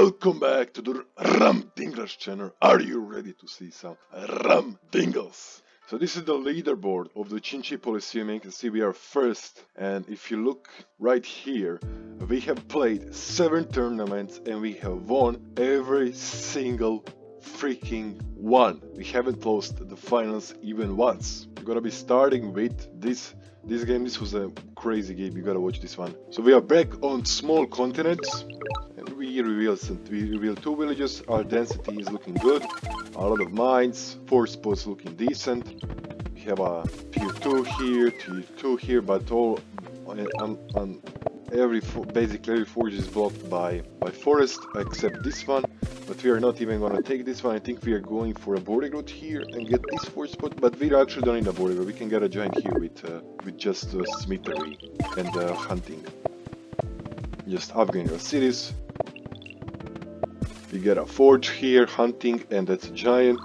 Welcome back to the Rum Dinglers channel. Are you ready to see some Rum Dingles? So this is the leaderboard of the Chinchi Polysseum. You can see we are first, and if you look right here, we have played 7 tournaments and we have won every single freaking one. We haven't lost the finals even once. We're gonna be starting with this game. This was a crazy game, you gotta watch this one. So we are back on small continents. We reveal 2 villages. Our density is looking good. A lot of mines. 4 spots looking decent. We have a tier 2 here, tier 2 here, but all on basically every forge is blocked by forest except this one. But we are not even gonna take this one. I think we are going for a border road here and get this forge spot. But we actually don't need a border road. We can get a giant here with just smithery and hunting. Just upgrading our cities. We get a forge here, hunting, and that's a giant.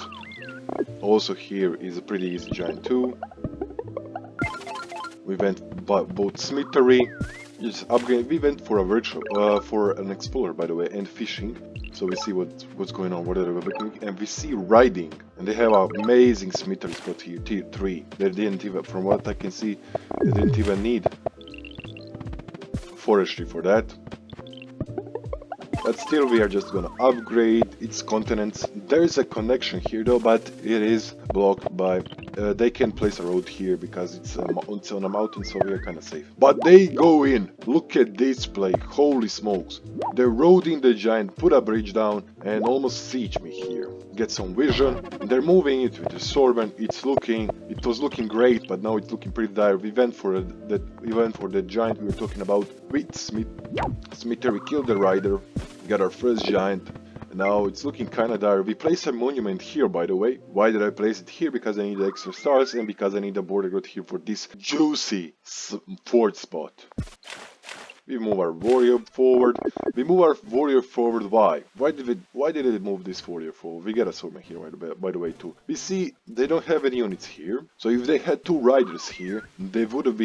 Also here is a pretty easy giant too. We went both smithery, just upgrade. We went for a workshop, for an explorer by the way, and fishing. So we see what's going on, what are we looking, and we see riding, and they have an amazing smithery spot here, tier 3. They didn't even, from what I can see, they didn't even need forestry for that. But still we are just gonna upgrade its continents. There is a connection here though, but it is blocked by they can place a road here because it's on a mountain, so we are kind of safe. But they go in. Look at this play, holy smokes. They're roading the giant, put a bridge down and almost siege me here. Get some vision. They're moving it with the swordman. It was looking great, but now it's looking pretty dire. We went for the giant we were talking about with Smither. We killed the rider, got our first giant. Now it's looking kinda dire. We place a monument here, by the way. Why did I place it here? Because I need extra stars and because I need a border road here for this juicy fort spot. We move our warrior forward. Why? Why did it move this warrior forward? We get a swordman here by the way too. We see they don't have any units here. So if they had 2 riders here, they would have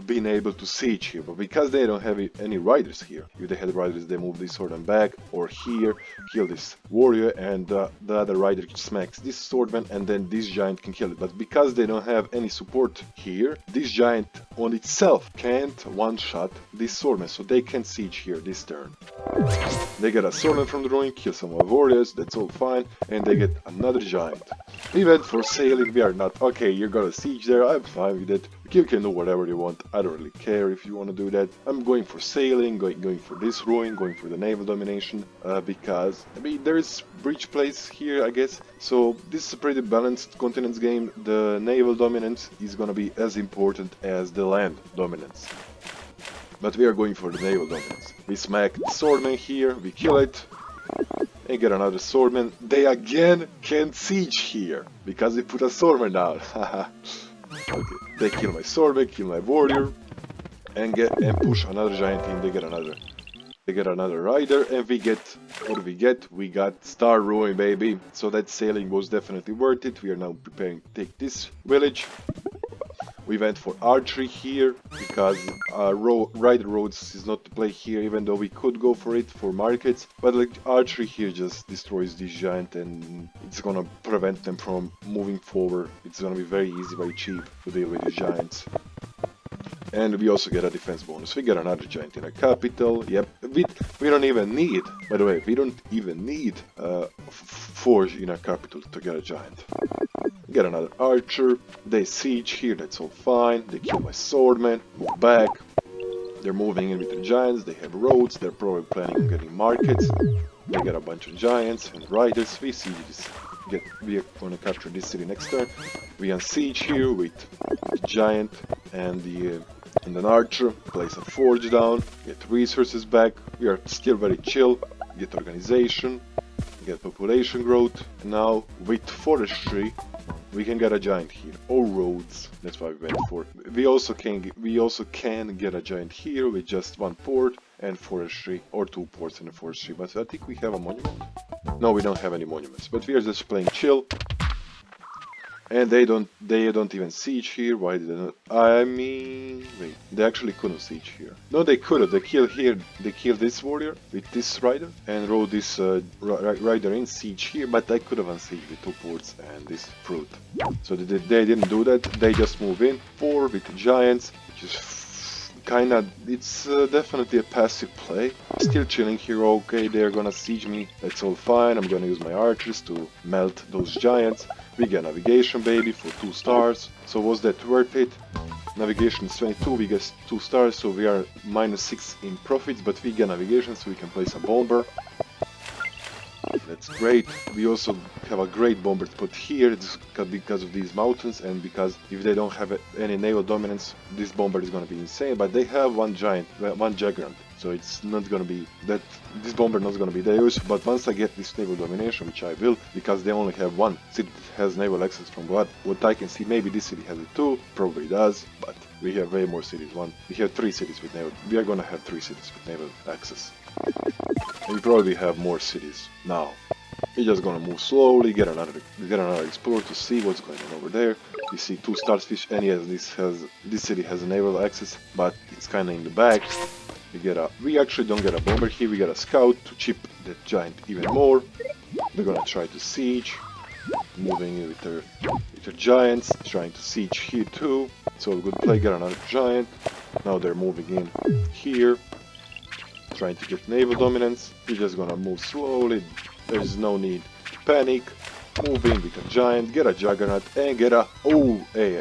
been able to siege here. But because they don't have any riders here, if they had riders, they move this swordman back or here, kill this warrior, and the other rider smacks this swordman, and then this giant can kill it. But because they don't have any support here, this giant on itself can't one-shot this swordman, so they can siege here this turn. They get a swordman from the ruin, kill some more warriors, that's all fine, and they get another giant. We went for sailing, we are not, okay, you're gonna siege there, I'm fine with it. You can do whatever you want, I don't really care if you want to do that. I'm going for sailing, going for this ruin, going for the naval domination, because, I mean, there's bridge plays here, I guess. So this is a pretty balanced continents game. The naval dominance is gonna be as important as the land dominance. But we are going for the naval dominance. We smack the swordman here, we kill it, and get another swordman. They again can siege here, because they put a swordman down. Okay, they kill my swordman, kill my warrior, and push another giant in. They get another rider, and we get, what do we get? We got Star Ruin, baby. So that sailing was definitely worth it. We are now preparing to take this village. We went for archery here, because rider roads is not to play here, even though we could go for it for markets. But like archery here just destroys this giant and it's gonna prevent them from moving forward. It's gonna be very easy, very cheap to deal with these giants. And we also get a defense bonus. We get another giant in a capital. Yep, we don't even need, by the way, we don't even need a forge in a capital to get a giant. Get another archer, they siege here, that's all fine, they kill my swordman, move back, they're moving in with the giants, they have roads, they're probably planning on getting markets, they get a bunch of giants and riders, we siege this, we are gonna capture this city next turn, we unsiege here with the giant and an archer, place a forge down, get resources back, we are still very chill, get organization, get population growth, and now with forestry, we can get a giant here, or roads. That's why we went for. We also can get a giant here with just 1 port and forestry, or 2 ports and a forestry. But I think we have a monument. No, we don't have any monuments. But we are just playing chill. And they don't even siege here. Why did they not? I mean, wait, they actually couldn't siege here. No, they could have. They killed here. They killed this warrior with this rider and rode this rider in siege here. But I could have unsieged with 2 ports and this fruit. So they didn't do that. They just move in 4 with the giants, which is kinda, it's definitely a passive play. Still chilling here. Okay, they're gonna siege me. That's all fine. I'm gonna use my archers to melt those giants. We get navigation, baby, for 2 stars. So was that worth it? Navigation is 22, we get 2 stars, so we are -6 in profits, but we get navigation, so we can place a bomber. That's great. We also have a great bomber to put here because of these mountains, and because if they don't have any naval dominance, this bomber is going to be insane. But they have one juggernaut, so it's not going to be that. This bomber not going to be that useful. But once I get this naval domination, which I will, because they only have one city that has naval access from what I can see. Maybe this city has it too, probably does, but we have way more cities. We have 3 cities with naval. We are going to have 3 cities with naval access. And we probably have more cities now. We're just gonna move slowly, get another explorer to see what's going on over there. We see 2 starfish, and yes, this city has a naval access, but it's kinda in the back. We actually don't get a bomber here, we get a scout to chip that giant even more. They're gonna try to siege, moving in with their giants, trying to siege here too. So a good play, get another giant. Now they're moving in here, trying to get naval dominance. We're just gonna move slowly. There's no need to panic. Move in with a giant, get a juggernaut, and get a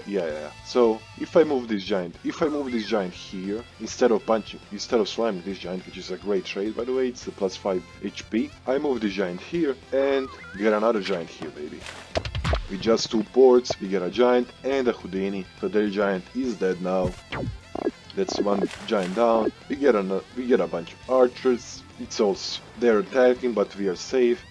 yeah. So if I move this giant here instead of slamming this giant, which is a great trade by the way, it's a +5 HP. I move this giant here and get another giant here, baby. With just 2 ports, we get a giant and a Houdini. So their giant is dead now. That's 1 giant down. We get a bunch of archers. They're attacking, but we are safe.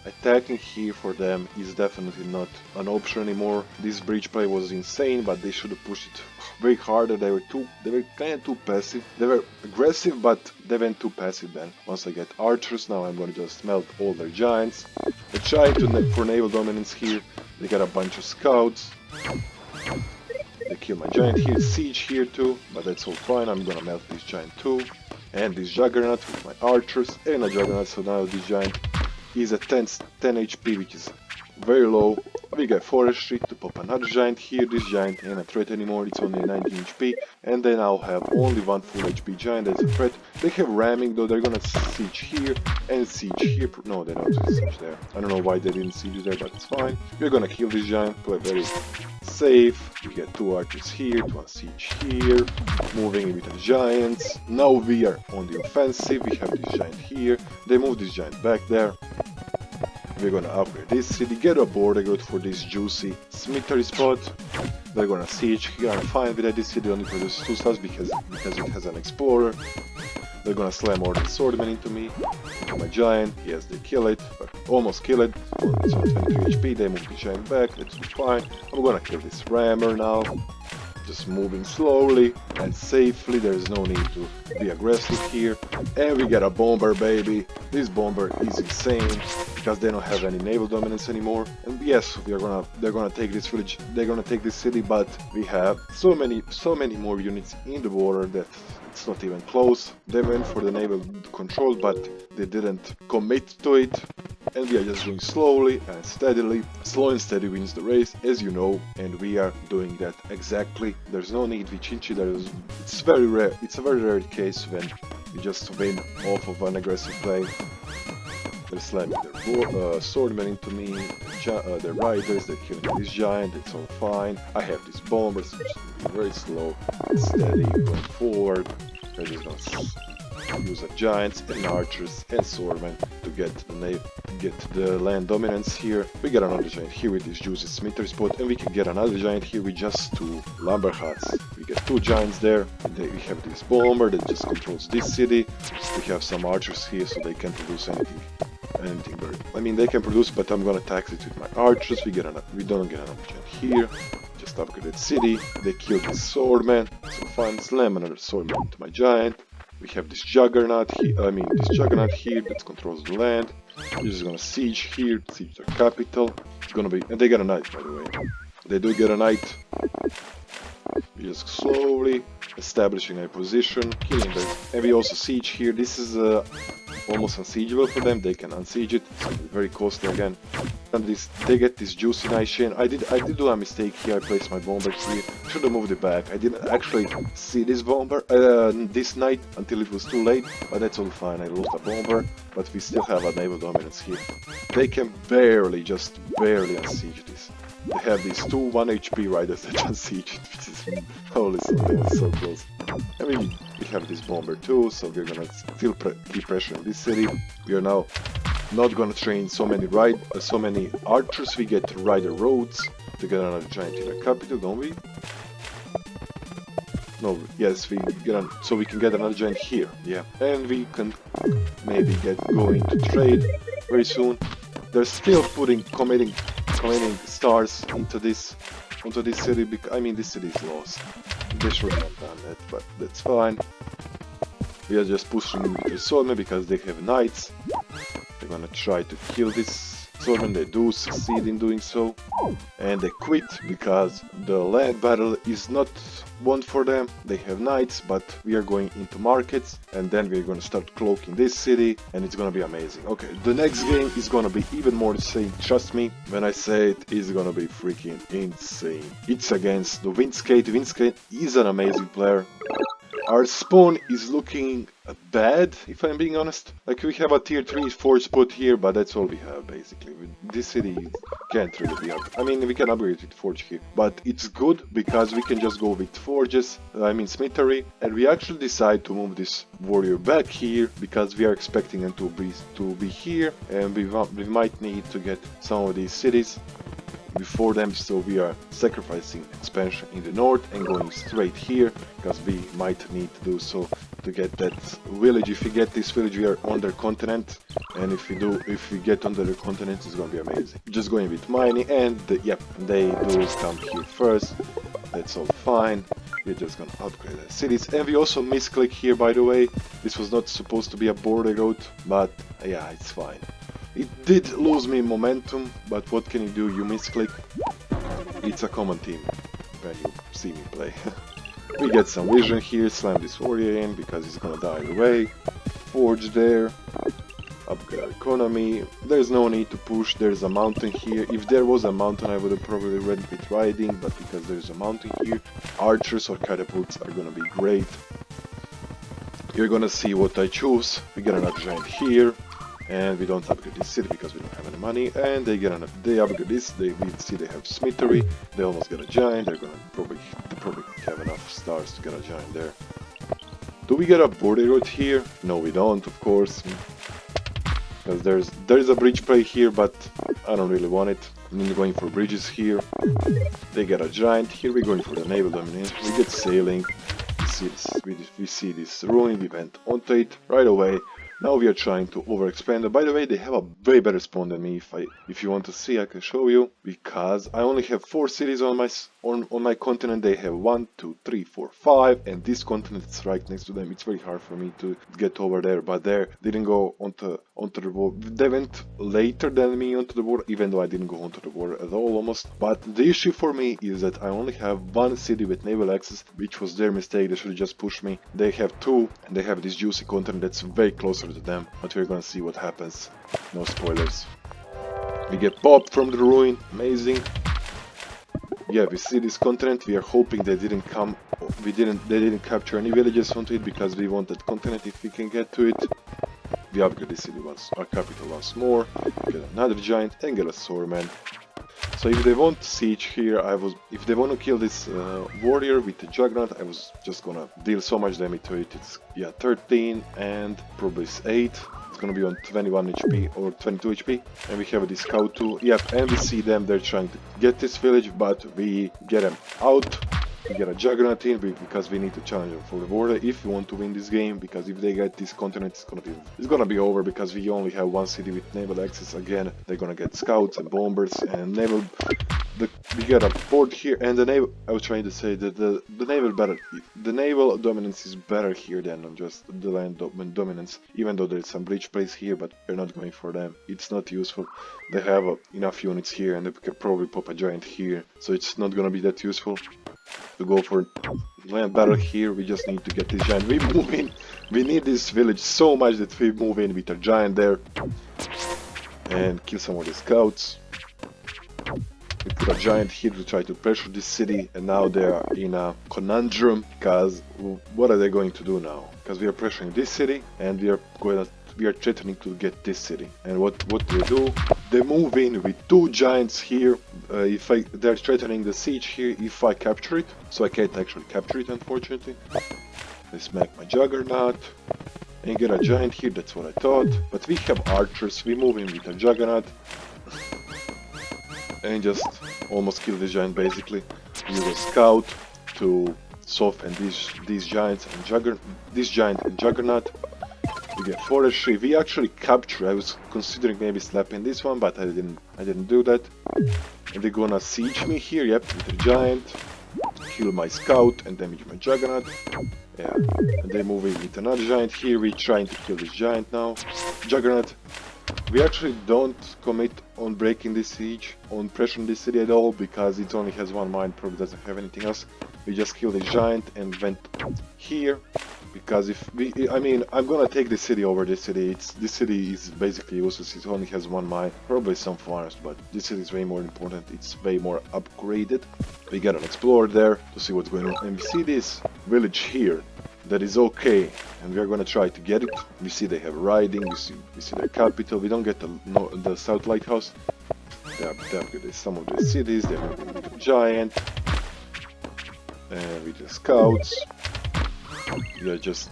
Attacking here for them is definitely not an option anymore. This bridge play was insane, but they should have pushed it way harder. They were kind of too passive. They were aggressive, but they went too passive then. Once I get archers, now I'm gonna just melt all their giants. They try for naval dominance here. They got a bunch of scouts. They kill my giant here, siege here too, but that's all fine. I'm gonna melt this giant too. And this juggernaut with my archers and a juggernaut, so now this giant is at 10 HP, which is very low. We get forestry to pop another giant here. This giant ain't a threat anymore, it's only 19 HP. And they now have only 1 full HP giant that's a threat. They have ramming though, they're gonna siege here and siege here. No, they don't siege there. I don't know why they didn't siege there, but it's fine. We're gonna kill this giant, play very safe. We get 2 archers here, 1 siege here. Moving with the giants. Now we are on the offensive, we have this giant here. They move this giant back there. We're gonna upgrade this city, get a border good for this juicy cemetery spot. They're gonna siege here. I'm fine with that. This city only produces 2 stars because it has an explorer. They're gonna slam all the swordmen into me, into my giant. Yes, they kill it, but almost kill it. It's on 23 HP. They move the giant back. That's fine. I'm gonna kill this rammer now. Just moving slowly and safely. There's no need to be aggressive here. And we get a bomber, baby. This bomber is insane because they don't have any naval dominance anymore. And yes, they're gonna take this village. They're gonna take this city, but we have so many more units in the border that it's not even close. They went for the naval control, but they didn't commit to it. And we are just doing slowly and steadily. Slow and steady wins the race, as you know, and we are doing that exactly. There's no need Vichinchi. It's very rare. It's a very rare case when you just win off of an aggressive play. They're slamming their swordmen into me, their riders, they're killing this giant, it's all fine. I have these bombers, which is very slow, steady, going forward. They're just gonna use giants and archers and swordmen to get the land dominance here. We get another giant here with this juicy cemetery spot, and we can get another giant here with just 2 lumber huts. We get 2 giants there, and then we have this bomber that just controls this city. We have some archers here, so they can produce anything very. I mean, they can produce, but I'm gonna tax it with my archers. We don't get another giant here. Just upgraded city. They kill this swordman. So fine, slam another swordman into my giant. We have this juggernaut here. That controls the land. We're just gonna siege here, siege their capital. It's gonna be, and they got a knight, by the way. They do get a knight. Just slowly establishing a position, killing them. And we also siege here. This is almost unsiegeable for them. They can unsiege it. Very costly again. And they get this juicy nice chain. I did do a mistake here. I placed my bomber here. Should have moved it back. I didn't actually see this bomber, this knight until it was too late. But that's all fine. I lost a bomber, but we still have a naval dominance here. They can barely, just barely unsiege this. They have these two 1 HP riders that unsiege it, which is holy so close. I mean, we have this bomber too, so we're gonna still keep pressure on this city. We are now not gonna train so many archers. We get rider roads to get another giant in the capital, don't we? No, yes, so we can get another giant here, yeah. And we can maybe get going to trade very soon. They're still committing stars onto this city. I mean, this city is lost. They should have done that, but that's fine. We are just pushing with the swordmen because they have knights. They're gonna try to kill this swordman. They do succeed in doing so, and they quit because the land battle is not one for them. They have knights, but we are going into markets, and then we're gonna start cloaking this city, and it's gonna be amazing. Okay, the next game is gonna be even more insane. Trust me when I say it is gonna be freaking insane. It's against the Windskate. Windskate is an amazing player. Our spawn is looking bad, if I'm being honest. Like, we have a tier 3 forge spot here, but that's all we have basically. This city can't really be up. I mean, we can upgrade with forge here, but it's good because we can just go with forges, I mean smithery, and we actually decide to move this warrior back here because we are expecting him to be here, and we might need to get some of these cities before them, so we are sacrificing expansion in the north and going straight here because we might need to do so to get that village. If we get this village, we are on their continent, and if we get under the continent, it's gonna be amazing. Just going with mining, and yep, they do come here first. That's all fine. We're just gonna upgrade the cities, and we also misclick here, by the way. This was not supposed to be a border road, but yeah, it's fine. It did lose me momentum, but what can you do? You misclick. It's a common theme when you see me play. We get some vision here, slam this warrior in because he's gonna die away. Forge there. Upgrade our economy. There's no need to push, there's a mountain here. If there was a mountain I would have probably went with riding, but because there's a mountain here, archers or catapults are gonna be great. You're gonna see what I choose. We get another giant here. And we don't upgrade this city because we don't have any money, and they upgrade this. We see they have smithery. They almost get a giant. They're gonna probably have enough stars to get a giant there. Do we get a border road here? No, we don't, of course, because there's a bridge play here, but I don't really want it. I'm going for bridges here. They get a giant. Here we're going for the naval domination. We get sailing. We see this ruin. We went onto it right away. Now we are trying to overexpand. By the way, they have a way better spawn than me. If you want to see, I can show you. Because I only have 4 cities on my continent. They have 1, 2, 3, 4, 5, and this continent is right next to them. It's very hard for me to get over there. But they didn't go onto the border. They went later than me onto the border, even though I didn't go onto the border at all, almost. But the issue for me is that I only have 1 city with naval access, which was their mistake. They should have just pushed me. They have 2, and they have this juicy continent that's way closer to them, but we're gonna see what happens. No spoilers. We get popped from the ruin. Amazing. Yeah, we see this continent. We are hoping they didn't come. They didn't capture any villages onto it because we want that continent if we can get to it. We upgrade this city our capital once more. Get another giant and get a swordman. So if they want siege here, if they want to kill this warrior with the juggernaut, I was just gonna deal so much damage to it. It's 13 and probably 8. It's gonna be on 21 HP or 22 HP, and we have this scout too. Yep, and we see them. They're trying to get this village, but we get them out. We get a juggernaut in because we need to challenge them for the border if we want to win this game. Because if they get this continent, it's gonna be over because we only have 1 city with naval access. Again, they're gonna get scouts and bombers and naval we get a port here, and the naval. I was trying to say that the naval better, the naval dominance is better here than on just the land dominance. Even though there's some breach plays here, but we're not going for them. It's not useful. They have enough units here, and they can probably pop a giant here, so it's not gonna be that useful to go for land battle here. We just need to get this giant. We move in. We need this village so much that we move in with a giant there and kill some of the scouts. We put a giant here to try to pressure this city, and now they are in a conundrum, because what are they going to do now? Because we are pressuring this city, and we are threatening to get this city. And what do? They move in with two giants here. They're threatening the siege here if I capture it, so I can't actually capture it, unfortunately. They smack my juggernaut and get a giant here. That's what I thought. But we have archers. We move in with a juggernaut and just almost kill this giant basically. Use a scout to soften these giants and this giant and juggernaut. We get forestry. We actually capture. I was considering maybe slapping this one, but I didn't do that. And they're gonna siege me here. Yep, with a giant. Kill my scout and damage my juggernaut. Yeah, and they move in with another giant here. We're trying to kill this giant now. Juggernaut. We actually don't commit on breaking this siege, on pressuring this city at all, because it only has one mine, probably doesn't have anything else. We just killed this giant and went here, because I'm gonna take this city over this city. This city is basically useless, it only has one mine, probably some farms, but this city is way more important, it's way more upgraded. We got an explorer there to see what's going on, and we see this village here. That is okay, and we are gonna try to get it. We see they have riding, we see their capital. We don't get the South Lighthouse. They upgraded some of the cities. They're moving with the giant, and with the scouts. We are just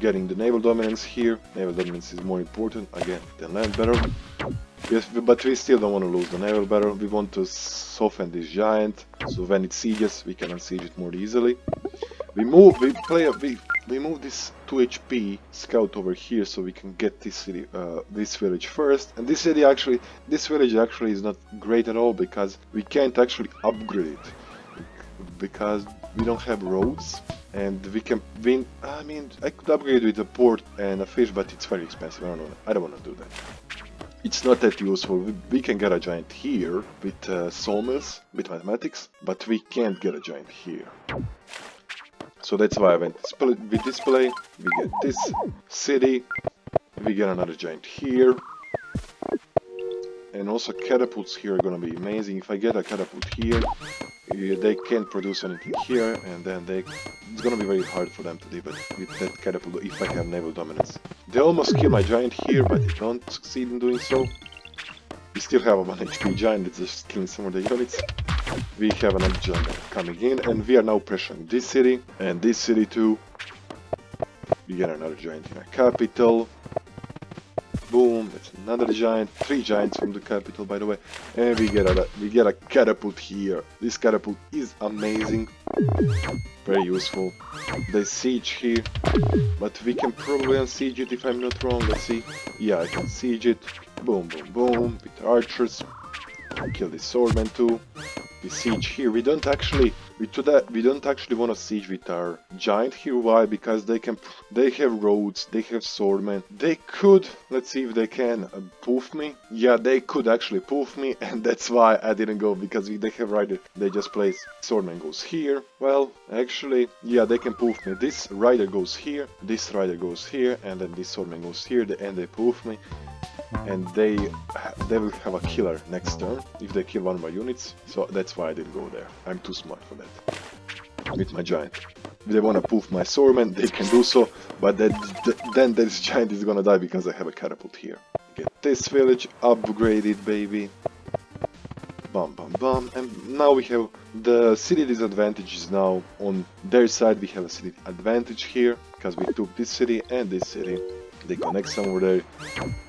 getting the naval dominance here. Naval dominance is more important again than land battle. Yes, but we still don't want to lose the naval battle. We want to soften this giant, so when it sieges, we can unsiege it more easily. We move this 2 HP scout over here so we can get this city, this village first. And this village actually is not great at all, because we can't actually upgrade it, because we don't have roads, and we can win. I mean, I could upgrade with a port and a fish, but it's very expensive. I don't want to do that. It's not that useful. We can get a giant here with sawmills, with mathematics, but we can't get a giant here. So that's why I went with display. We get this city, we get another giant here, and also catapults here are gonna be amazing. If I get a catapult here, they can't produce anything here, and then it's gonna be very hard for them to deal with that catapult if I have naval dominance. They almost kill my giant here, but they don't succeed in doing so. We still have a 1 HP giant that's just killing some of the units. We have another giant coming in, and we are now pressuring this city and this city too. We get another giant in our capital. Boom, that's another giant. 3 giants from the capital, by the way. And we get a catapult here. This catapult is amazing, very useful. They siege here, but we can probably unsiege it if I'm not wrong. Let's see. Yeah, I can siege it. Boom, boom, boom, with archers. Kill this swordman too. We siege here. We don't actually want to siege with our giant here. Why? Because they have roads, they have swordmen. They could, let's see if they can poof me. Yeah, they could actually poof me, and that's why I didn't go, because they have rider. They just place swordman goes here. Well, actually, yeah, they can poof me. This rider goes here, this rider goes here, and then this swordman goes here, and they poof me. And they will have a killer next turn if they kill one of my units, so that's why I didn't go there. I'm too smart for that. With my giant. If they want to poof my swordman, they can do so, but then this giant is gonna die because I have a catapult here. Get this village upgraded, baby. Bum bum bum. And now we have the city disadvantage is now on their side. We have a city advantage here because we took this city and this city. They connect some of their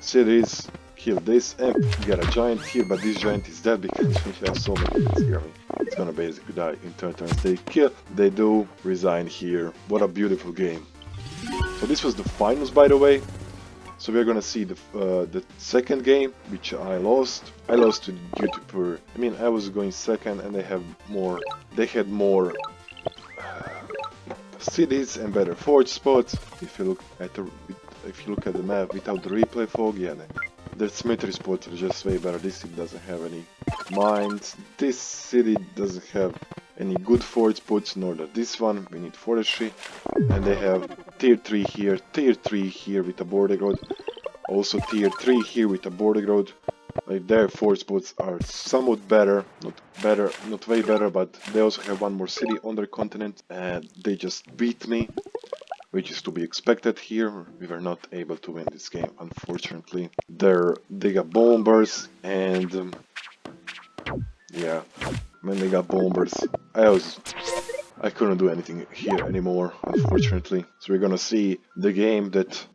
cities, kill this, and get a giant here, but this giant is dead because we have so many units here. I mean, it's gonna basically die in 10 turns. They do resign here. What a beautiful game. So this was the finals, by the way. So we're gonna see the second game, which I lost. I lost to due to poor. I mean, I was going second, and they have more. They had more cities and better forge spots. If you look at the map without the replay fog, yeah, the symmetry spots are just way better. This city doesn't have any mines. This city doesn't have any good forge spots, nor does this one. We need forestry, and they have tier 3 here, tier 3 here with a border road, also tier 3 here with a border road. Like their forge spots are somewhat better, not way better, but they also have one more city on their continent, and they just beat me, which is to be expected here. We were not able to win this game, unfortunately. They got bombers, and yeah, when they got bombers, I couldn't do anything here anymore, unfortunately. So we're gonna see the game that...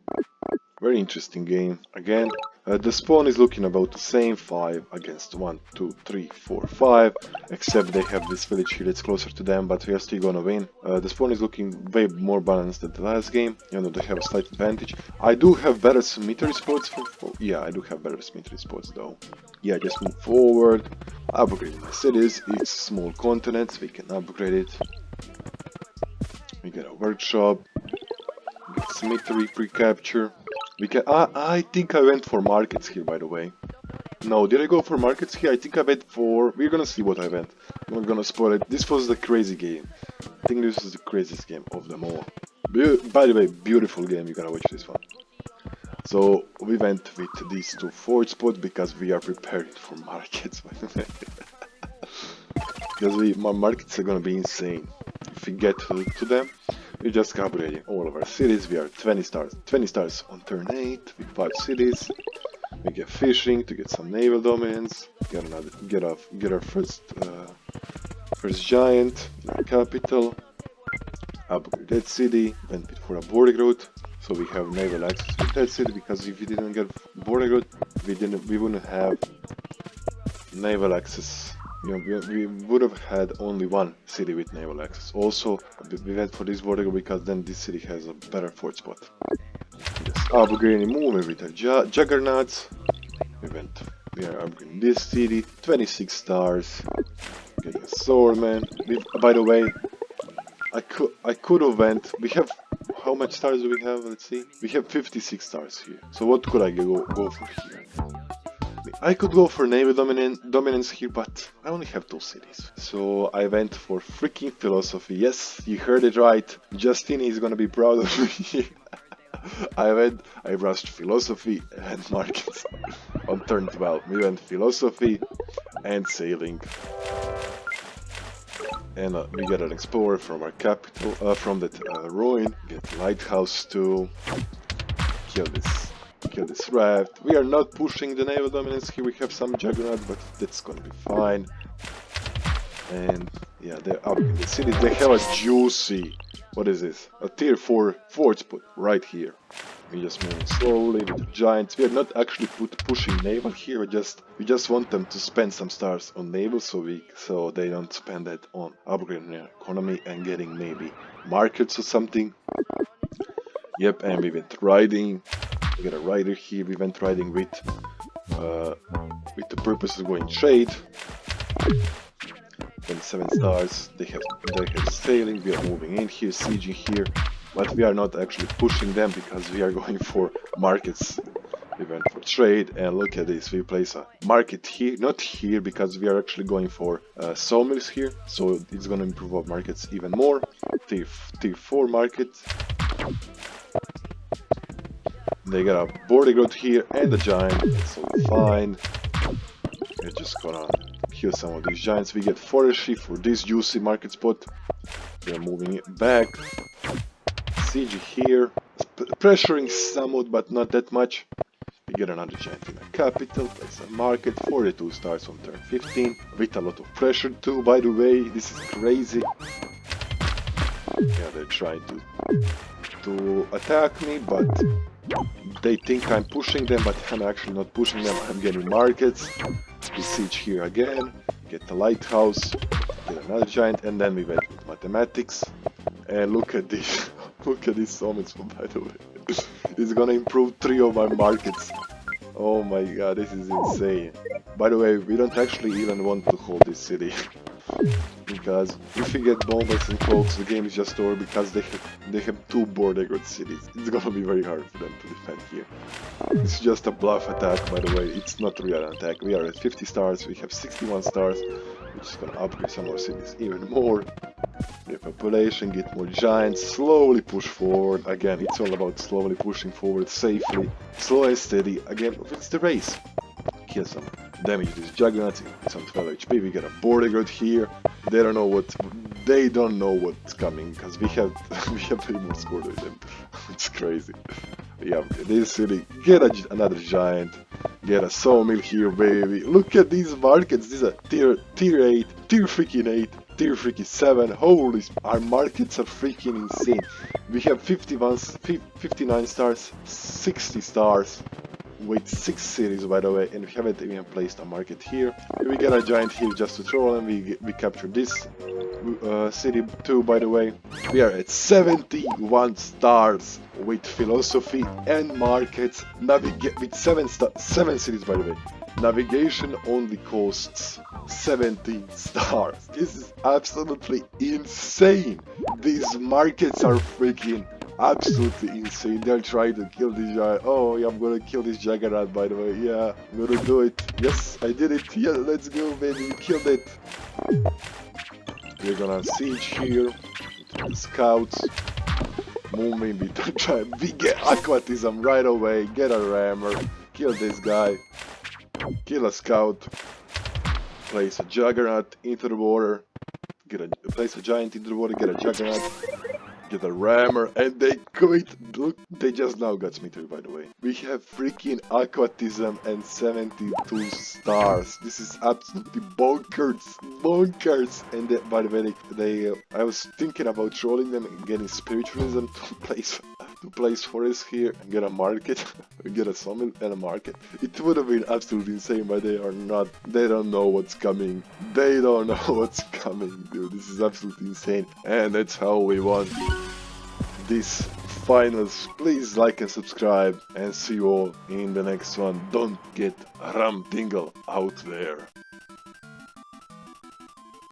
Very interesting game. Again, the spawn is looking about the same, 5 against 1, 2, 3, 4, 5, except they have this village here that's closer to them, but we are still gonna win. The spawn is looking way more balanced than the last game, you know, they have a slight advantage. I do have better symmetry spots yeah, I do have better symmetry spots though. Yeah, just move forward, upgrade my cities, it's small continents, we can upgrade it. We get a workshop, we get symmetry pre-capture. We can. I think I went for markets here, by the way. No, did I go for markets here? I think I went for... We're gonna see what I went. I'm not gonna spoil it. This was the crazy game. I think this is the craziest game of them all. By the way, beautiful game. You gotta watch this one. So we went with these two forward spots because we are preparing for markets. By the way, because my markets are gonna be insane. If we get to them. We're just upgrading all of our cities. We are 20 stars. 20 stars on turn 8 with 5 cities. We get fishing to get some naval dominance. Get our first giant in our capital. Upgrade that city. Went for a border road, so we have naval access to that city. Because if we didn't get border road, we wouldn't have naval access. You know, we would have had only one city with naval access. Also, we went for this border because then this city has a better fort spot. Just upgrading, moving with our juggernauts. We are upgrading this city, 26 stars. Getting a swordman. By the way, I could have went. We have, how much stars do we have? Let's see. We have 56 stars here. So what could I go for here? I could go for naval dominance here, but I only have 2 cities. So I went for freaking philosophy. Yes, you heard it right. Justine is gonna be proud of me. I rushed philosophy and markets on turn 12. We went philosophy and sailing. And we get an explorer from our capital, from that ruin. Get lighthouse to kill this raft. We are not pushing the naval dominance here. We have some juggernaut, but that's gonna be fine. And yeah, they're up in the city. They have a juicy... What is this? A tier 4 fort spot right here. We just move slowly with the giants. We are not actually pushing naval here. We just want them to spend some stars on naval, so they don't spend it on upgrading their economy and getting maybe markets or something. Yep, and we went riding. We got a rider here. We went riding with the purpose of going trade. 27 stars. They have sailing. We are moving in here, sieging here, but we are not actually pushing them because we are going for markets. We went for trade, and look at this. We place a market here, not here, because we are actually going for sawmills here, so it's gonna improve our markets even more. Tier 4 market. They got a border road here and a giant, so fine. We're just gonna kill some of these giants. We get forestry for this juicy market spot. We are moving it back. Siege here. Pressuring somewhat, but not that much. We get another giant in a capital, place a market, 42 stars on turn 15, with a lot of pressure too, by the way. This is crazy. Yeah, they're trying to attack me, but they think I'm pushing them, but I'm actually not pushing them. I'm getting markets. We siege here again, get the lighthouse, get another giant, and then we went with mathematics. And look at this, look at this sawmills, by the way. It's gonna improve 3 of my markets. Oh my god, this is insane. By the way, we don't actually even want to hold this city. Because if we get bombers and cokes, the game is just over because they have 2 border guard cities. It's gonna be very hard for them to defend here. It's just a bluff attack, by the way. It's not a real attack. We are at 50 stars. We have 61 stars. We're just gonna upgrade some more cities even more. The population, get more giants, slowly push forward. Again, it's all about slowly pushing forward safely, slow and steady. Again, it's the race. Kill some damage these juggernauts. It's on 12 HP. We get a border guard here. They don't know what's coming because we have we have 3 more score than them. It's crazy. Yeah, this city, get another giant, get a sawmill here, baby. Look at these markets. These are tier 8, tier freaking 8, tier freaking 7. Holy, our markets are freaking insane. We have 59 stars, 60 stars. With 6 cities, by the way, and we haven't even placed a market here. We get a giant here just to troll, and we capture this city too, by the way. We are at 71 stars with philosophy and markets. Navigate with 7 cities, by the way. Navigation only costs 17 stars. This is absolutely insane. These markets are freaking absolutely insane. They'll try to kill this giant. Oh, yeah, I'm gonna kill this juggernaut, by the way. Yeah, I'm gonna do it. Yes, I did it. Yeah, let's go, baby. We killed it. We're gonna siege here. The scouts. Moving with the giant. We get aquatism right away. Get a rammer. Kill this guy. Kill a scout. Place a juggernaut into the water. Place a giant into the water. Get a juggernaut. Get a rammer, and they quit. Look, they just now got me too, by the way. We have freaking aquatism and 72 stars. This is absolutely bonkers, bonkers. And by the way, I was thinking about trolling them and getting spiritualism to place forests here and get a market, get a sawmill and a market. It would have been absolutely insane, but they are not. They don't know what's coming. They don't know what's coming, dude. This is absolutely insane, and that's how we won this finals. Please like and subscribe, and see you all in the next one. Don't get ram tingle out there.